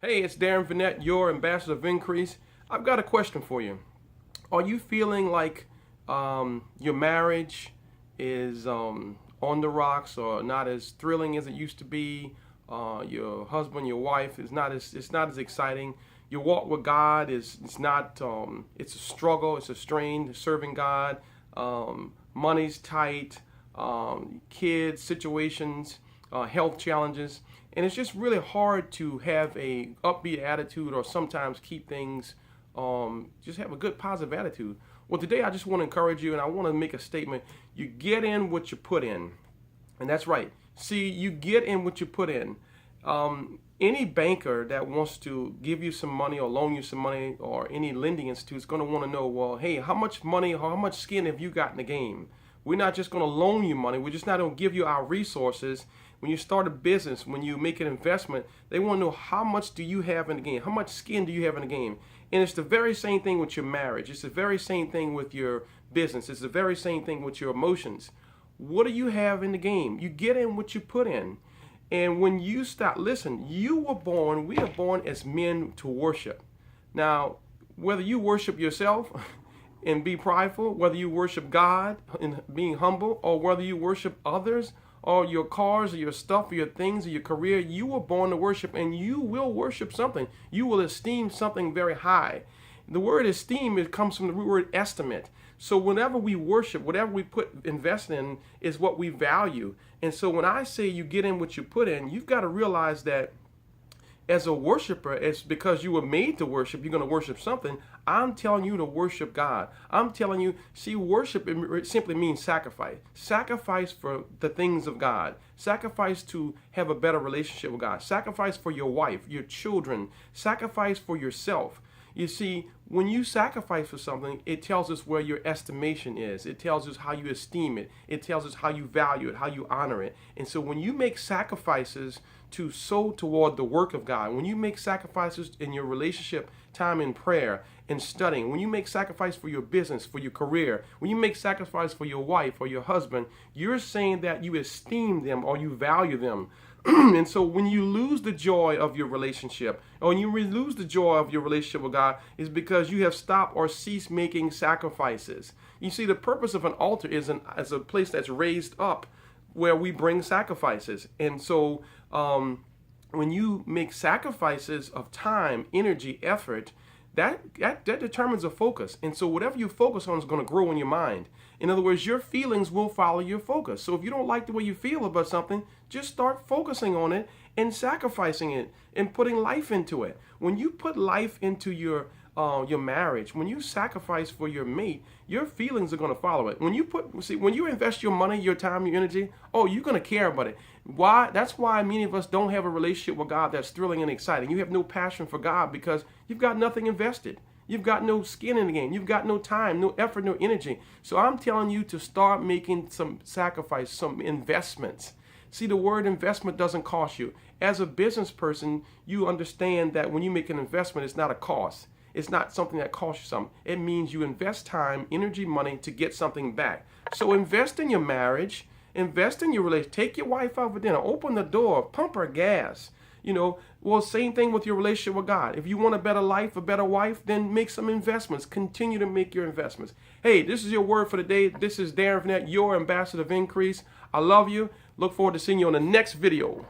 Hey, it's Darren Vanette, your ambassador of increase. I've got a question for you. Are you feeling like your marriage is on the rocks or not as thrilling as it used to be? Your husband, your wife is not as it's not as exciting. Your walk with God is it's not it's a struggle, it's a strain serving God. Money's tight, kids, situations, health challenges, and it's just really hard to have a upbeat attitude or sometimes keep things just have a good positive attitude. Well, today I just want to encourage you, and I want to make a statement. You get in what you put in, and that's right. See, you get in what you put in. Any banker that wants to give you some money or loan you some money, or any lending institute is going to want to know, well, hey, how much money, how much skin have you got in the game? We're not just going to loan you money. We're just not going to give you our resources. When you start a business, when you make an investment, they want to know how much do you have in the game? How much skin do you have in the game? And it's the very same thing with your marriage. It's the very same thing with your business. It's the very same thing with your emotions. What do you have in the game? You get in what you put in. And when you stop, listen, we are born as men to worship. Now, whether you worship yourself and be prideful, whether you worship God and being humble, or whether you worship others, or your cars, or your stuff, or your things, or your career, you were born to worship, and you will worship something. You will esteem something very high. The word esteem, it comes from the root word estimate. So whenever we worship, whatever we invest in is what we value. And so when I say you get in what you put in, you've got to realize that as a worshiper, it's because you were made to worship. You're going to worship something. I'm telling you to worship God. I'm telling you, see, worship it simply means sacrifice. Sacrifice for the things of God. Sacrifice to have a better relationship with God. Sacrifice for your wife, your children. Sacrifice for yourself. You see, when you sacrifice for something, it tells us where your estimation is. It tells us how you esteem it. It tells us how you value it, how you honor it. And so when you make sacrifices to sow toward the work of God, when you make sacrifices in your relationship, time in prayer and studying, when you make sacrifice for your business, for your career, when you make sacrifice for your wife or your husband, you're saying that you esteem them or you value them. And so when you lose the joy of your relationship, or when you lose the joy of your relationship with God, is because you have stopped or ceased making sacrifices. You see, the purpose of an altar is as a place that's raised up where we bring sacrifices. And so when you make sacrifices of time, energy, effort, that determines a focus. And so whatever you focus on is going to grow in your mind. In other words, your feelings will follow your focus. So if you don't like the way you feel about something, just start focusing on it and sacrificing it and putting life into it. When you put life into your marriage, when you sacrifice for your mate, your feelings are going to follow it. When you invest your money, your time, your energy, you're going to care about it. Why? That's why many of us don't have a relationship with God that's thrilling and exciting. You have no passion for God because you've got nothing invested. You've got no skin in the game. You've got no time, no effort, no energy. So I'm telling you to start making some sacrifice, some investments. See, the word investment doesn't cost you. As a business person, you understand that when you make an investment, it's not a cost. It's not something that costs you something. It means you invest time, energy, money to get something back. So invest in your marriage, invest in your relationship. Take your wife out for dinner, open the door, pump her gas. Same thing with your relationship with God. If you want a better life, a better wife, then make some investments. Continue to make your investments. Hey, this is your word for the day. This is Darren Vanette, your ambassador of increase. I love you. Look forward to seeing you on the next video.